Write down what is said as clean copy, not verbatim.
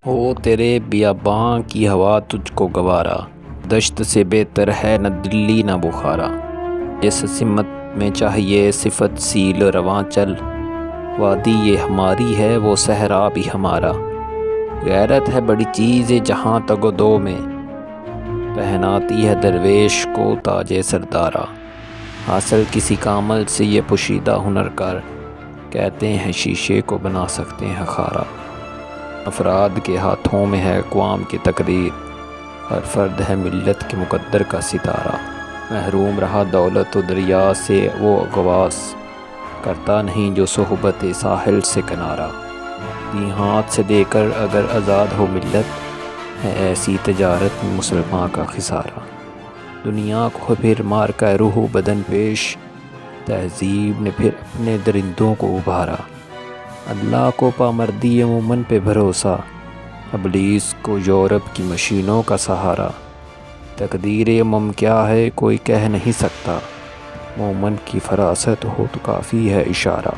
ہو تیرے بیاباں کی ہوا تجھ کو گوارا، دشت سے بہتر ہے نہ دلی نہ بخارا۔ جس سمت میں چاہیے صفت سیل رواں چل، وادی یہ ہماری ہے وہ صحرا بھی ہمارا۔ غیرت ہے بڑی چیز جہاں تگ و دو میں، پہناتی ہے درویش کو تاج سردارا۔ حاصل کسی کامل سے یہ پوشیدہ ہنر کار، کہتے ہیں شیشے کو بنا سکتے ہیں خارا۔ افراد کے ہاتھوں میں ہے اقوام کی تقدیر، ہر فرد ہے ملت کے مقدر کا ستارہ۔ محروم رہا دولت و دریا سے وہ غواص، کرتا نہیں جو صحبت ساحل سے کنارہ۔ دی ہاتھ سے دے کر اگر آزاد ہو ملت، ہے ایسی تجارت میں مسلمان کا خسارہ۔ دنیا کو پھر مار کا روح بدن پیش، تہذیب نے پھر اپنے درندوں کو ابھارا۔ اللہ کو پامردی مومن پہ بھروسہ، ابلیس کو یورپ کی مشینوں کا سہارا۔ تقدیر امم کیا ہے کوئی کہہ نہیں سکتا، مومن کی فراست ہو تو کافی ہے اشارہ۔